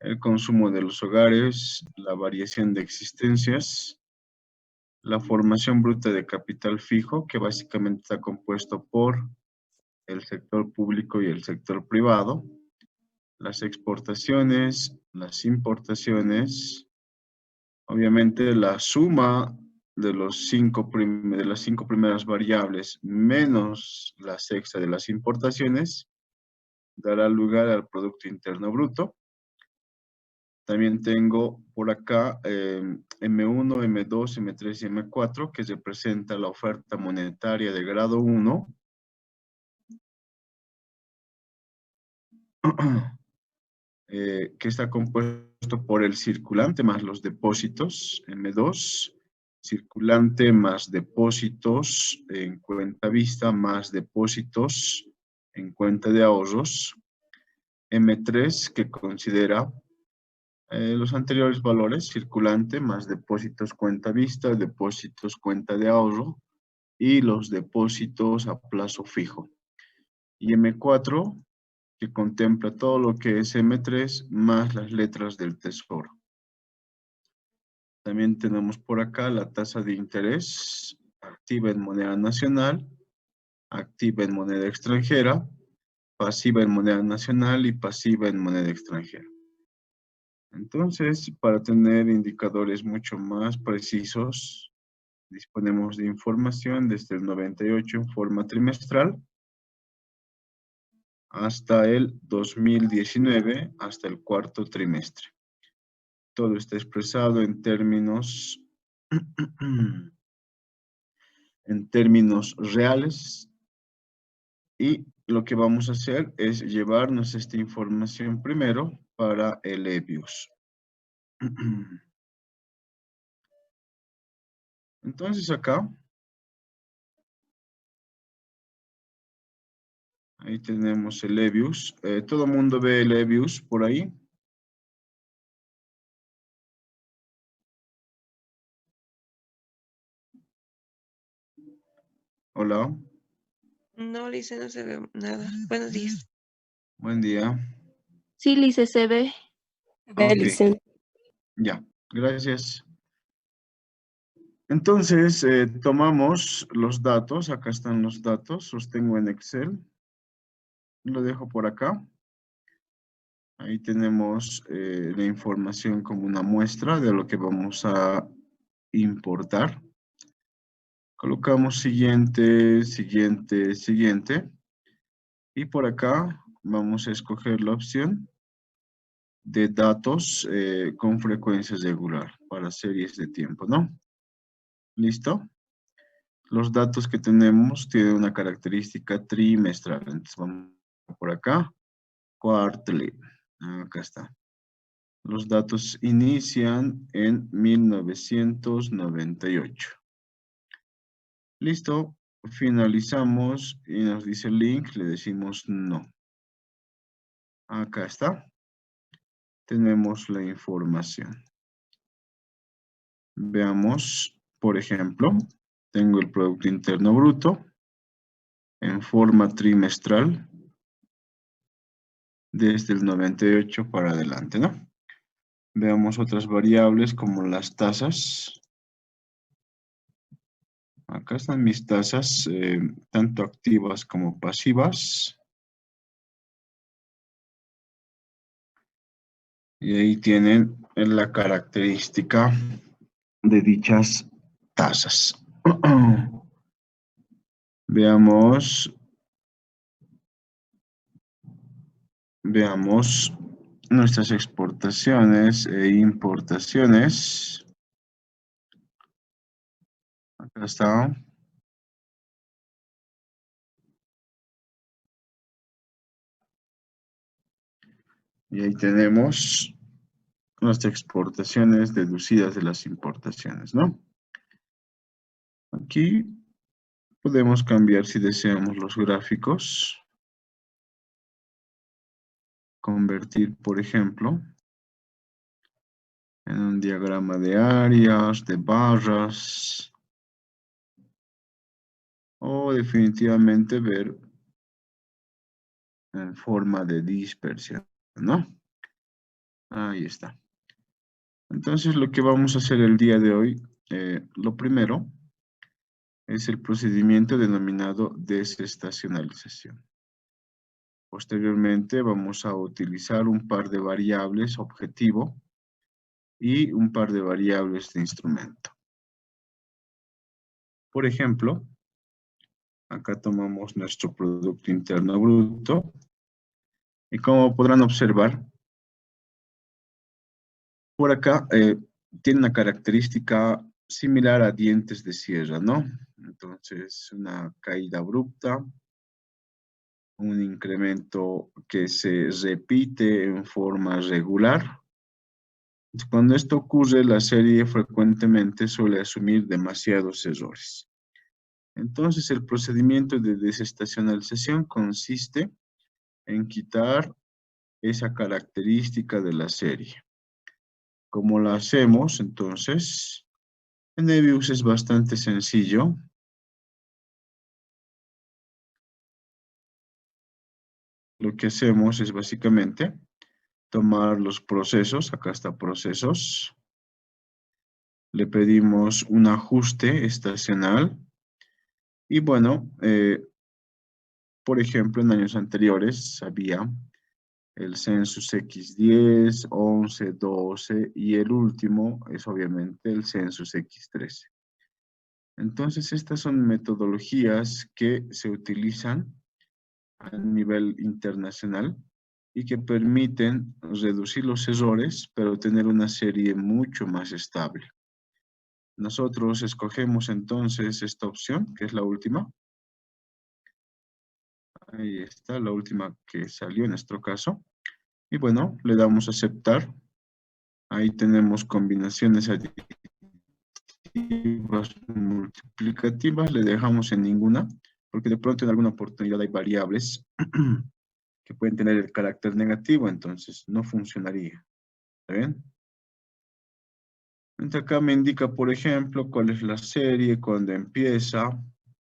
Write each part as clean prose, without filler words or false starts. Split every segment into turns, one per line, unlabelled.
el consumo de los hogares, la variación de existencias, la formación bruta de capital fijo, que básicamente está compuesto por el sector público y el sector privado, las exportaciones, las importaciones, obviamente la suma de de las 5 primeras variables menos la sexta de las importaciones dará lugar al Producto Interno Bruto. También tengo por acá M1, M2, M3 y M4, que representa la oferta monetaria de grado 1. Que está compuesto por el circulante más los depósitos, M2, circulante más depósitos en cuenta vista más depósitos en cuenta de ahorros, M3 que considera los anteriores valores, circulante más depósitos cuenta vista, depósitos cuenta de ahorro y los depósitos a plazo fijo. Y M4 que contempla todo lo que es M3 más las letras del tesoro. También tenemos por acá la tasa de interés activa en moneda nacional, activa en moneda extranjera, pasiva en moneda nacional y pasiva en moneda extranjera. Entonces, para tener indicadores mucho más precisos, disponemos de información desde el 98 en forma trimestral hasta el 2019, hasta el cuarto trimestre. Todo está expresado en términos, en términos reales y lo que vamos a hacer es llevarnos esta información primero para el EBIUS. Entonces acá, ahí tenemos el EBIUS. ¿Todo el mundo ve el EBIUS por ahí? Hola,
No, Lice, no se ve nada. Buenos días.
buen día.
Sí, Lice, se ve.
Ve,
Ok,
Lice.
ya, gracias. Entonces, tomamos los datos, acá están los datos, los tengo en Excel. Lo dejo por acá. Ahí tenemos la información como una muestra de lo que vamos a importar. Colocamos siguiente, siguiente, siguiente. Y por acá vamos a escoger la opción de datos con frecuencia regular para series de tiempo, ¿no? ¿Listo? Los datos que tenemos tienen una característica trimestral. Entonces vamos por acá. Quarterly. Acá está. Los datos inician en 1998. Listo. Finalizamos y nos dice el link. Le decimos no. Acá está. Tenemos la información. Veamos, por ejemplo, tengo el Producto Interno Bruto en forma trimestral desde el 98 para adelante, ¿no? Veamos otras variables como las tasas. Acá están mis tasas, tanto activas como pasivas. Y ahí tienen la característica de dichas tasas. Veamos nuestras exportaciones e importaciones. Acá está. Y ahí tenemos las exportaciones deducidas de las importaciones, ¿no? Aquí podemos cambiar si deseamos los gráficos. Convertir, por ejemplo, en un diagrama de áreas, de barras, o definitivamente ver en forma de dispersión, ¿no? Ahí está. Entonces, lo que vamos a hacer el día de hoy, lo primero es el procedimiento denominado desestacionalización. Posteriormente, vamos a utilizar un par de variables objetivo y un par de variables de instrumento. Por ejemplo, acá tomamos nuestro Producto Interno Bruto y como podrán observar, por acá tiene una característica similar a dientes de sierra, ¿no? Entonces, una caída abrupta, un incremento que se repite en forma regular. Cuando esto ocurre, la serie frecuentemente suele asumir demasiados errores. Entonces, el procedimiento de desestacionalización consiste en quitar esa característica de la serie. ¿Cómo la hacemos? Entonces, en Nebius es bastante sencillo. Lo que hacemos es básicamente tomar los procesos, acá está procesos, le pedimos un ajuste estacional y bueno, por ejemplo, en años anteriores había el census X10, 11, 12 y el último es obviamente el census X13. Entonces, estas son metodologías que se utilizan a nivel internacional y que permiten reducir los errores, pero tener una serie mucho más estable. Nosotros escogemos entonces esta opción, que es la última. Ahí está, la última que salió en nuestro caso. Y bueno, le damos a aceptar. Ahí tenemos combinaciones aditivas, multiplicativas, le dejamos en ninguna, porque de pronto en alguna oportunidad hay variables que pueden tener el carácter negativo, entonces no funcionaría. ¿Está bien? Entonces acá me indica, por ejemplo, cuál es la serie, cuándo empieza,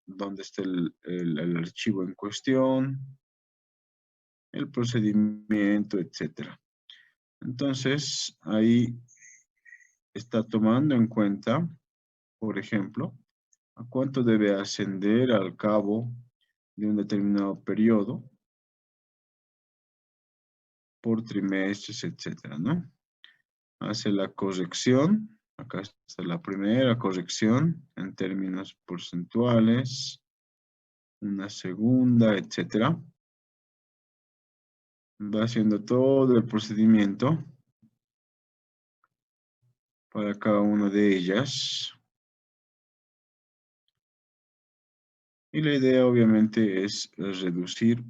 dónde está el archivo en cuestión, el procedimiento, etc. Entonces, ahí está tomando en cuenta, por ejemplo, a cuánto debe ascender al cabo de un determinado periodo, por trimestres, etcétera, ¿no? Hace la corrección, acá está la primera corrección en términos porcentuales, una segunda, etcétera. Va haciendo todo el procedimiento para cada una de ellas. Y la idea obviamente es reducir,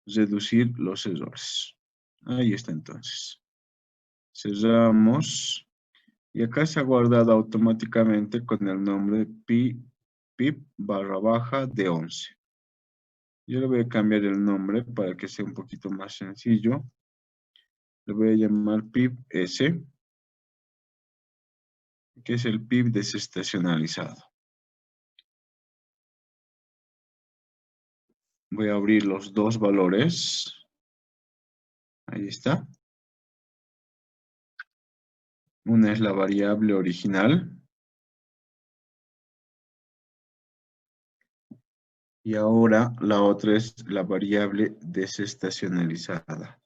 reducir los errores. Ahí está entonces. Cerramos. Y acá se ha guardado automáticamente con el nombre pip de 11. Yo le voy a cambiar el nombre para que sea un poquito más sencillo. Le voy a llamar pip S, que es el pip desestacionalizado. Voy a abrir los dos valores. Ahí está. Una es la variable original. Y ahora la otra es la variable desestacionalizada.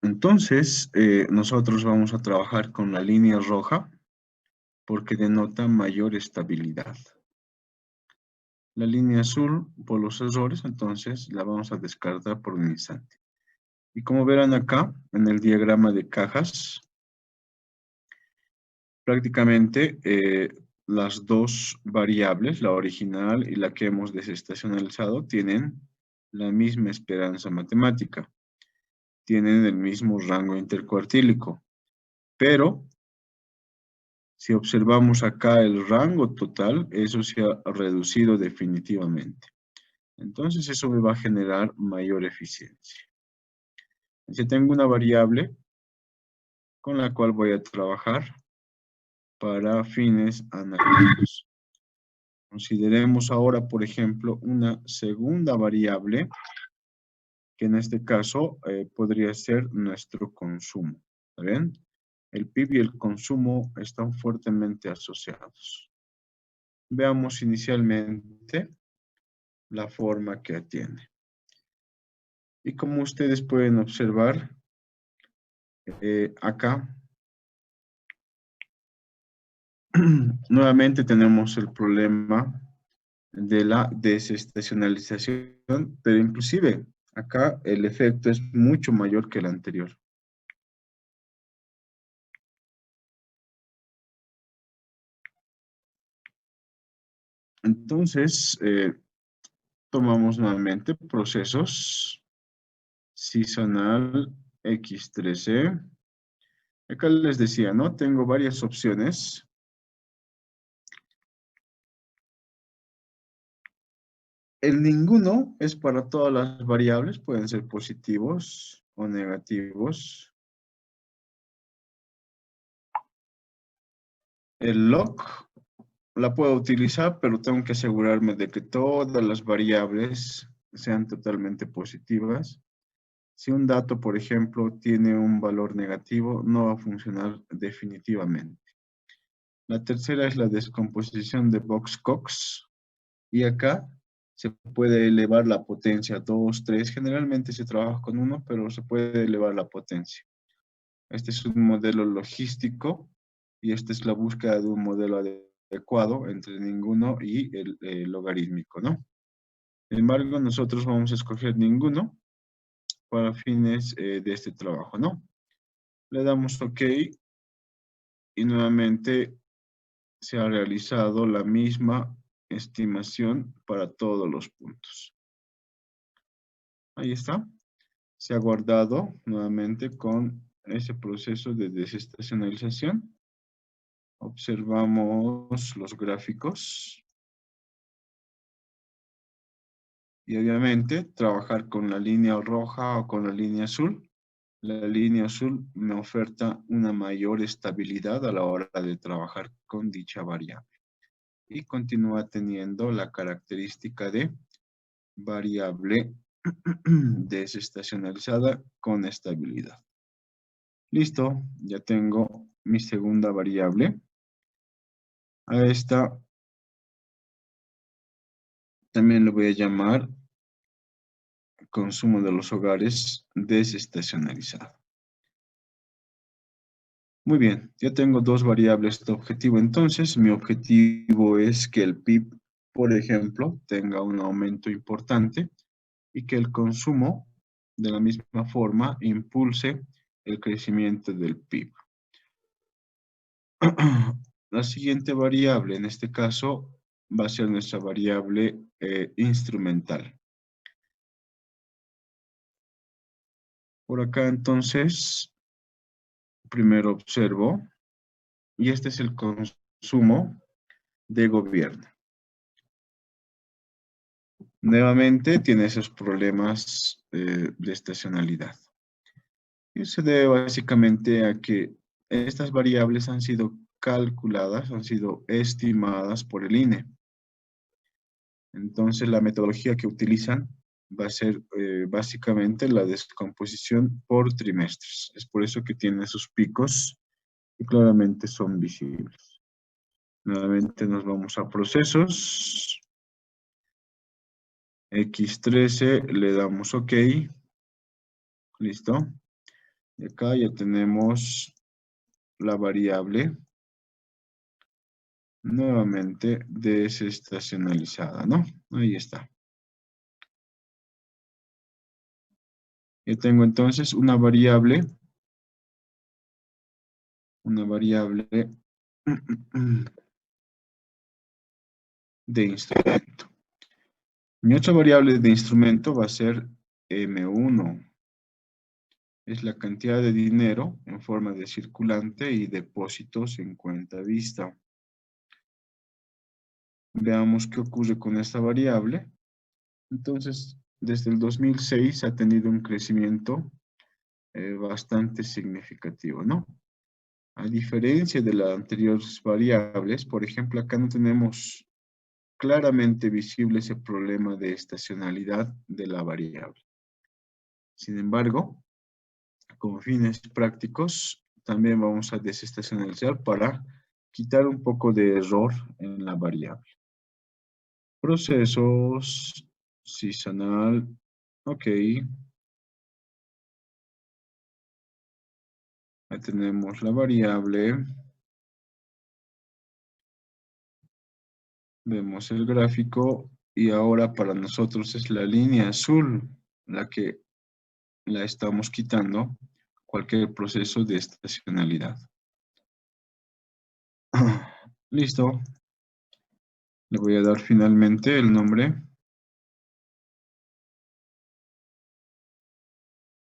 Entonces, nosotros vamos a trabajar con la línea roja porque denota mayor estabilidad. La línea azul por los errores, entonces la vamos a descartar por un instante. Y como verán acá, en el diagrama de cajas, prácticamente las dos variables, la original y la que hemos desestacionalizado, tienen la misma esperanza matemática. Tienen el mismo rango intercuartílico. Pero, si observamos acá el rango total, eso se ha reducido definitivamente. Entonces, eso me va a generar mayor eficiencia. Si tengo una variable con la cual voy a trabajar para fines analíticos. Consideremos ahora, por ejemplo, una segunda variable, que en este caso podría ser nuestro consumo. ¿Está bien? El PIB y el consumo están fuertemente asociados. Veamos inicialmente la forma que tiene. Y como ustedes pueden observar, acá, nuevamente tenemos el problema de la desestacionalización, pero inclusive acá el efecto es mucho mayor que el anterior. Entonces, tomamos nuevamente procesos seasonal X13. Acá les decía, ¿no? Tengo varias opciones. El ninguno es para todas las variables, pueden ser positivos o negativos. El log la puedo utilizar, pero tengo que asegurarme de que todas las variables sean totalmente positivas. Si un dato, por ejemplo, tiene un valor negativo, no va a funcionar definitivamente. La tercera es la descomposición de Box-Cox. Y acá se puede elevar la potencia 2, 3. Generalmente se trabaja con 1, pero se puede elevar la potencia. Este es un modelo logístico y esta es la búsqueda de un modelo adecuado entre ninguno y el logarítmico, ¿no? Sin embargo, nosotros vamos a escoger ninguno para fines de este trabajo, ¿no? Le damos OK y nuevamente se ha realizado la misma estimación para todos los puntos. Ahí está. Se ha guardado nuevamente con ese proceso de desestacionalización. Observamos los gráficos. Y obviamente trabajar con la línea roja o con la línea azul. La línea azul me oferta una mayor estabilidad a la hora de trabajar con dicha variable. Y continúa teniendo la característica de variable desestacionalizada con estabilidad. Listo, ya tengo mi segunda variable. A esta también le voy a llamar consumo de los hogares desestacionalizado. Muy bien, ya tengo dos variables de objetivo. Entonces, mi objetivo es que el PIB, por ejemplo, tenga un aumento importante y que el consumo, de la misma forma, impulse el crecimiento del PIB. La siguiente variable, en este caso, va a ser nuestra variable instrumental. Por acá, entonces, primero observo, y este es el consumo de gobierno. Nuevamente, tiene esos problemas de estacionalidad. Y se debe básicamente a que estas variables han sido calculadas, han sido estimadas por el INE. Entonces, la metodología que utilizan va a ser básicamente la descomposición por trimestres. Es por eso que tiene esos picos y claramente son visibles. Nuevamente nos vamos a procesos. X13, le damos OK. Listo. Y acá ya tenemos la variable nuevamente desestacionalizada, ¿no? Ahí está. Yo tengo entonces una variable de instrumento. Mi otra variable de instrumento va a ser M1. Es la cantidad de dinero en forma de circulante y depósitos en cuenta vista. Veamos qué ocurre con esta variable. Entonces, desde el 2006 ha tenido un crecimiento bastante significativo, ¿no? A diferencia de las anteriores variables, por ejemplo, acá no tenemos claramente visible ese problema de estacionalidad de la variable. Sin embargo, con fines prácticos, también vamos a desestacionalizar para quitar un poco de error en la variable. Procesos, seasonal, ok. Ahí tenemos la variable. Vemos el gráfico y ahora para nosotros es la línea azul la que la estamos quitando cualquier proceso de estacionalidad. Listo. Le voy a dar finalmente el nombre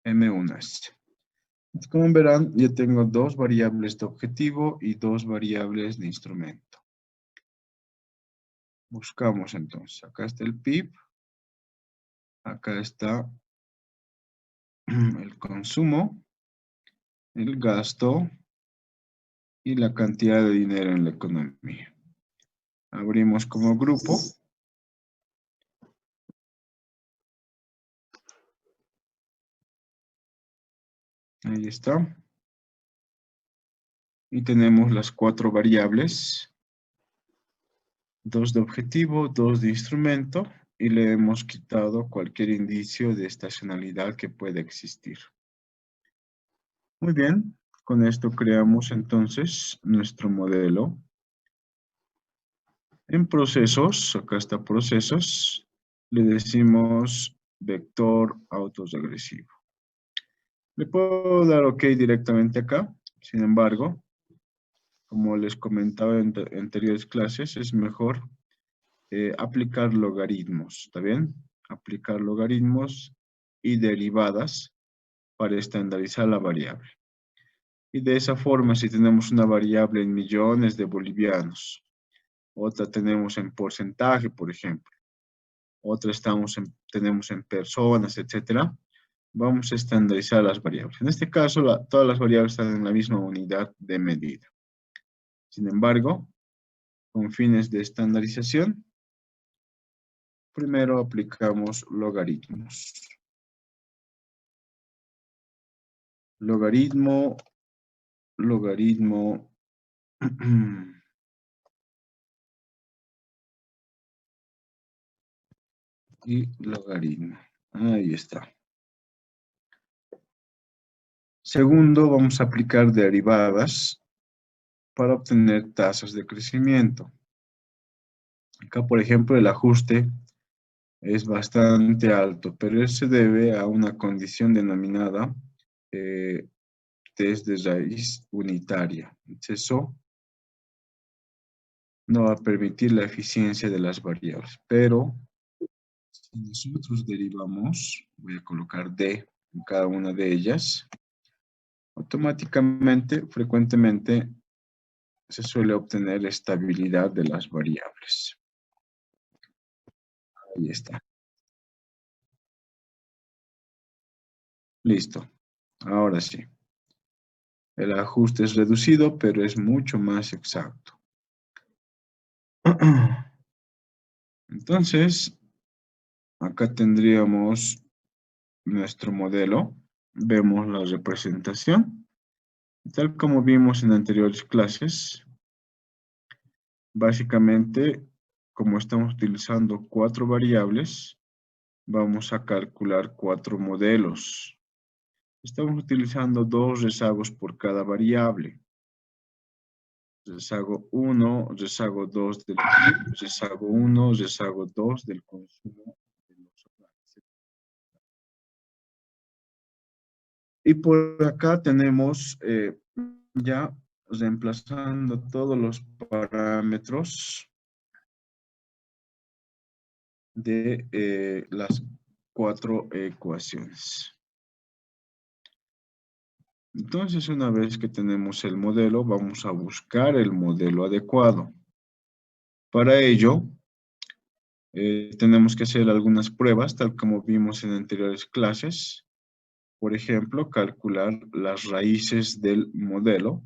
M1S. Como verán, ya tengo dos variables de objetivo y dos variables de instrumento. Buscamos entonces. Acá está el PIB. Acá está el consumo, el gasto y la cantidad de dinero en la economía. Abrimos como grupo. Ahí está. Y tenemos las cuatro variables. 2 de objetivo, 2 de instrumento. Y le hemos quitado cualquier indicio de estacionalidad que pueda existir. Muy bien. Con esto creamos entonces nuestro modelo. En procesos, acá está procesos, le decimos vector autoregresivo. Le puedo dar OK directamente acá. Sin embargo, como les comentaba en anteriores clases, es mejor aplicar logaritmos, ¿está bien? Aplicar logaritmos y derivadas para estandarizar la variable. Y de esa forma, si tenemos una variable en millones de bolivianos, otra tenemos en porcentaje, por ejemplo, otra tenemos en personas, etcétera, vamos a estandarizar las variables. En este caso, todas las variables están en la misma unidad de medida. Sin embargo, con fines de estandarización, primero aplicamos logaritmos. Logaritmo, logaritmo, y logaritmo. Ahí está. Segundo, vamos a aplicar derivadas para obtener tasas de crecimiento. Acá, por ejemplo, el ajuste es bastante alto, pero eso se debe a una condición denominada test de raíz unitaria. Eso no va a permitir la eficiencia de las variables, pero si nosotros derivamos, voy a colocar D en cada una de ellas, automáticamente, frecuentemente, se suele obtener estabilidad de las variables. Ahí está. Listo. Ahora sí. El ajuste es reducido, pero es mucho más exacto. Entonces, acá tendríamos nuestro modelo. Vemos la representación. Tal como vimos en anteriores clases, básicamente, como estamos utilizando 4 variables, vamos a calcular 4 modelos. Estamos utilizando 2 rezagos por cada variable. Rezago 1, rezago 2 del PIB, rezago 1, rezago 2 del consumo de los hogares. Y por acá tenemos ya reemplazando todos los parámetros de las 4 ecuaciones. Entonces, una vez que tenemos el modelo, vamos a buscar el modelo adecuado. Para ello, tenemos que hacer algunas pruebas, tal como vimos en anteriores clases. Por ejemplo, calcular las raíces del modelo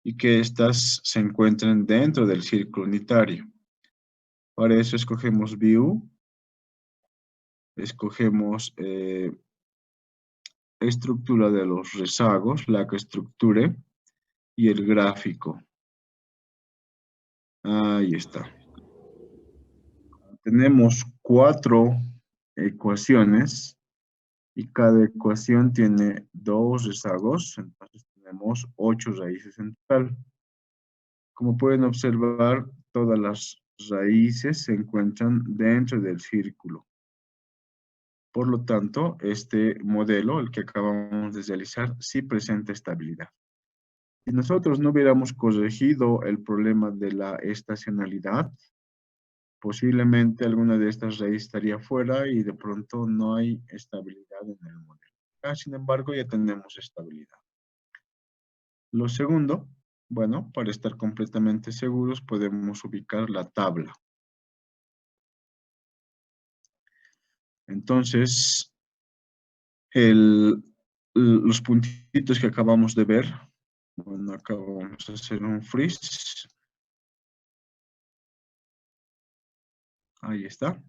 y que éstas se encuentren dentro del círculo unitario. Para eso escogemos View, escogemos estructura de los rezagos, la que estructure, y el gráfico. Ahí está. Tenemos 4 ecuaciones y cada ecuación tiene 2 rezagos, entonces tenemos 8 raíces en total. Como pueden observar, todas las raíces se encuentran dentro del círculo. Por lo tanto, este modelo, el que acabamos de realizar, sí presenta estabilidad. Si nosotros no hubiéramos corregido el problema de la estacionalidad, posiblemente alguna de estas raíces estaría fuera y de pronto no hay estabilidad en el modelo. Sin embargo, ya tenemos estabilidad. Lo segundo, bueno, para estar completamente seguros, podemos ubicar la tabla. Entonces, los puntitos que acabamos de ver, bueno, acá vamos a hacer un freeze. Ahí está.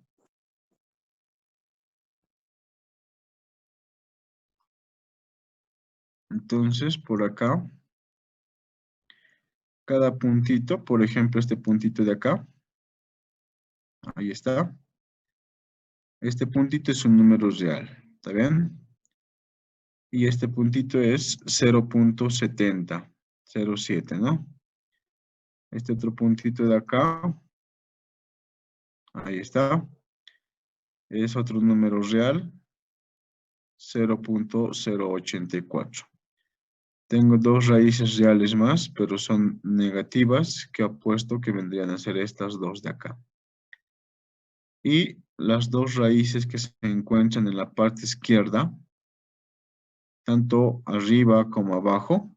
Entonces, por acá, cada puntito, por ejemplo, este puntito de acá, ahí está. Este puntito es un número real, ¿está bien? Y este puntito es 0.70, 0.7, ¿no? Este otro puntito de acá, ahí está, es otro número real, 0.084. Tengo 2 raíces reales más, pero son negativas, que apuesto que vendrían a ser estas 2 de acá. Y las 2 raíces que se encuentran en la parte izquierda, tanto arriba como abajo,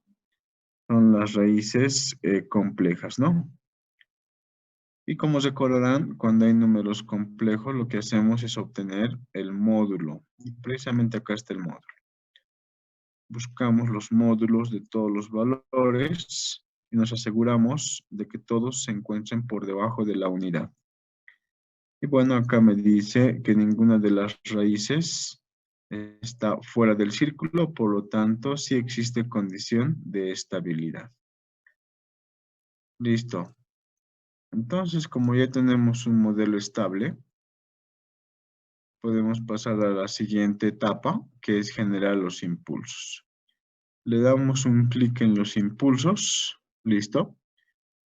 son las raíces complejas, ¿no? Y como recordarán, cuando hay números complejos, lo que hacemos es obtener el módulo. Y precisamente acá está el módulo. Buscamos los módulos de todos los valores y nos aseguramos de que todos se encuentren por debajo de la unidad. Y bueno, acá me dice que ninguna de las raíces está fuera del círculo, por lo tanto, sí existe condición de estabilidad. Listo. Entonces, como ya tenemos un modelo estable, podemos pasar a la siguiente etapa, que es generar los impulsos. Le damos un clic en los impulsos. Listo.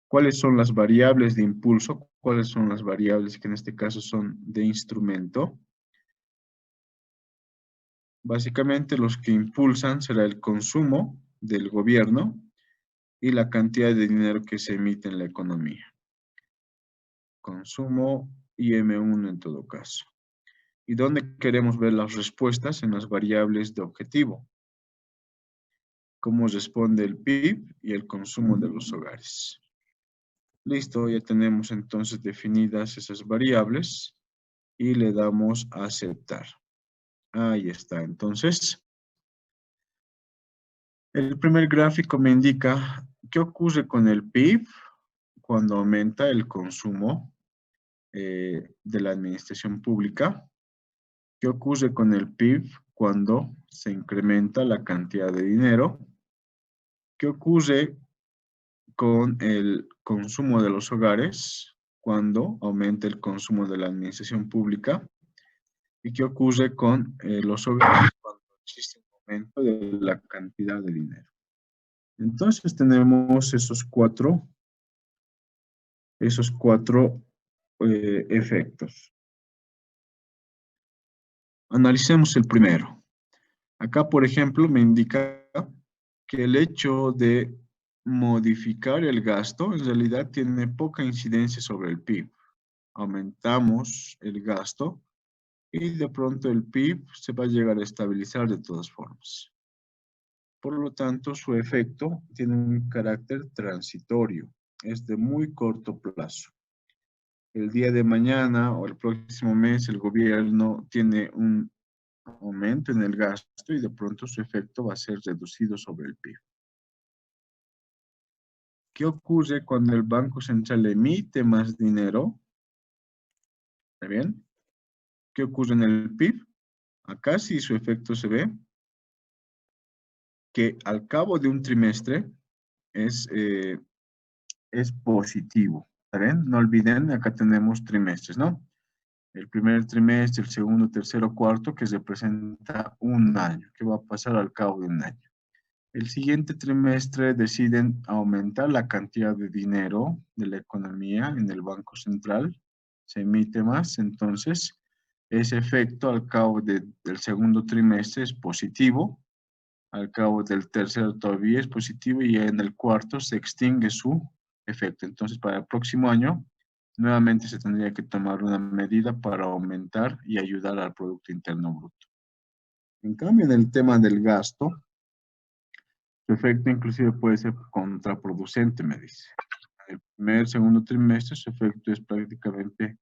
¿Cuáles son las variables de impulso? ¿Cuáles son las variables que en este caso son de instrumento? Básicamente los que impulsan será el consumo del gobierno y la cantidad de dinero que se emite en la economía. Consumo y M1 en todo caso. ¿Y dónde queremos ver las respuestas? En las variables de objetivo. Cómo responde el PIB y el consumo de los hogares. Listo, ya tenemos entonces definidas esas variables y le damos a aceptar. Ahí está, entonces. El primer gráfico me indica qué ocurre con el PIB cuando aumenta el consumo de la administración pública. ¿Qué ocurre con el PIB cuando se incrementa la cantidad de dinero? ¿Qué ocurre con el consumo de los hogares cuando aumenta el consumo de la administración pública? ¿Y qué ocurre con los hogares cuando existe un aumento de la cantidad de dinero? Entonces tenemos esos cuatro efectos. Analicemos el primero. Acá, por ejemplo, me indica que el hecho de modificar el gasto en realidad tiene poca incidencia sobre el PIB. Aumentamos el gasto y de pronto el PIB se va a llegar a estabilizar de todas formas. Por lo tanto, su efecto tiene un carácter transitorio, es de muy corto plazo. El día de mañana o el próximo mes el gobierno tiene un aumento en el gasto y de pronto su efecto va a ser reducido sobre el PIB. ¿Qué ocurre cuando el Banco Central emite más dinero? ¿Está bien? ¿Qué ocurre en el PIB? Acá sí su efecto se ve que al cabo de un trimestre es positivo. ¿Está bien? No olviden, acá tenemos trimestres, ¿no? El primer trimestre, el segundo, tercero, cuarto, que representa un año, que va a pasar al cabo de un año. El siguiente trimestre deciden aumentar la cantidad de dinero de la economía en el Banco Central, se emite más, entonces ese efecto al cabo del segundo trimestre es positivo, al cabo del tercero todavía es positivo y en el cuarto se extingue su efecto. Entonces para el próximo año nuevamente se tendría que tomar una medida para aumentar y ayudar al Producto Interno Bruto. En cambio, en el tema del gasto, su efecto inclusive puede ser contraproducente, me dice. En el primer, segundo trimestre su efecto es prácticamente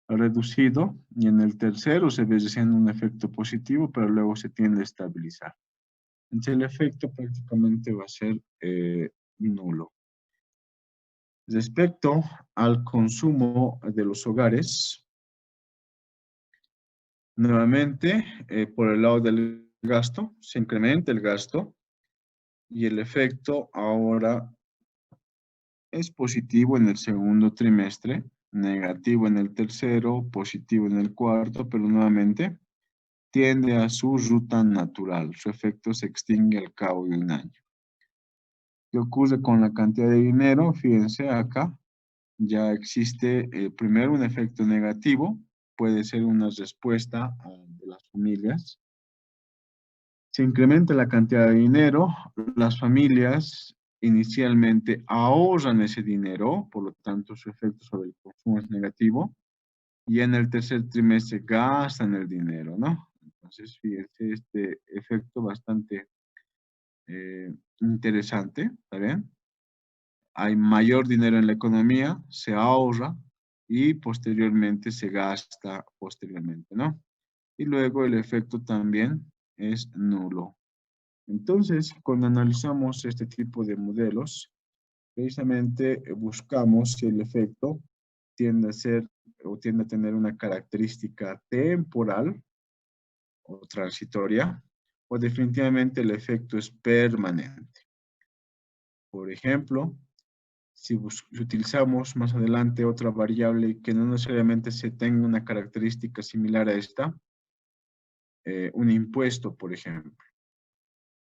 reducido y en el tercero se ve siendo un efecto positivo, pero luego se tiende a estabilizar. Entonces el efecto prácticamente va a ser nulo. Respecto al consumo de los hogares, nuevamente, por el lado del gasto, se incrementa el gasto y el efecto ahora es positivo en el segundo trimestre, negativo en el tercero, positivo en el cuarto, pero nuevamente tiende a su ruta natural. Su efecto se extingue al cabo de un año. ¿Qué ocurre con la cantidad de dinero? Fíjense acá, ya existe primero un efecto negativo, puede ser una respuesta de las familias. Se incrementa la cantidad de dinero, las familias inicialmente ahorran ese dinero, por lo tanto su efecto sobre el consumo es negativo, y en el tercer trimestre gastan el dinero, ¿no? Entonces, fíjense, este efecto bastante interesante, ¿está bien? Hay mayor dinero en la economía, se ahorra y posteriormente se gasta posteriormente, ¿no? Y luego el efecto también es nulo. Entonces, cuando analizamos este tipo de modelos, precisamente buscamos si el efecto tiende a ser o tiende a tener una característica temporal o transitoria, o definitivamente el efecto es permanente. Por ejemplo, si utilizamos más adelante otra variable que no necesariamente se tenga una característica similar a esta, un impuesto, por ejemplo.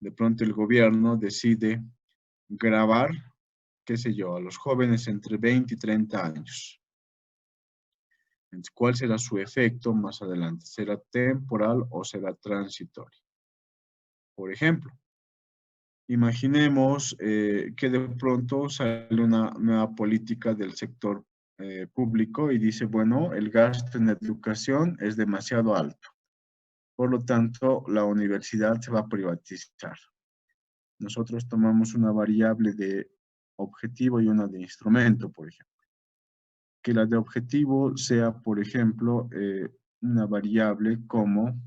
De pronto el gobierno decide gravar, qué sé yo, a los jóvenes entre 20 y 30 años. Entonces, ¿cuál será su efecto más adelante? ¿Será temporal o será transitorio? Por ejemplo, imaginemos que de pronto sale una nueva política del sector público y dice, bueno, el gasto en educación es demasiado alto. Por lo tanto, la universidad se va a privatizar. Nosotros tomamos una variable de objetivo y una de instrumento, por ejemplo. Que la de objetivo sea, por ejemplo, una variable como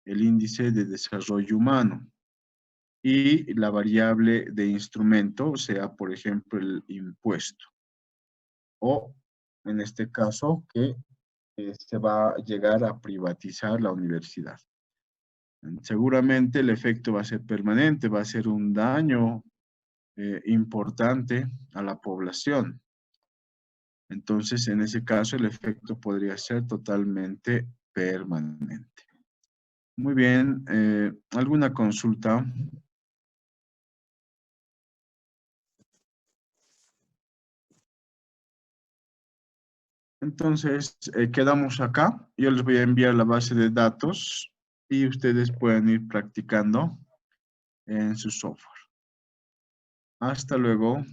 el índice de desarrollo humano. Y la variable de instrumento sea, por ejemplo, el impuesto. O, en este caso, que se va a llegar a privatizar la universidad. Seguramente el efecto va a ser permanente, va a ser un daño importante a la población. Entonces, en ese caso, el efecto podría ser totalmente permanente. Muy bien, ¿alguna consulta? Entonces, quedamos acá. Yo les voy a enviar la base de datos y ustedes pueden ir practicando en su software. Hasta luego.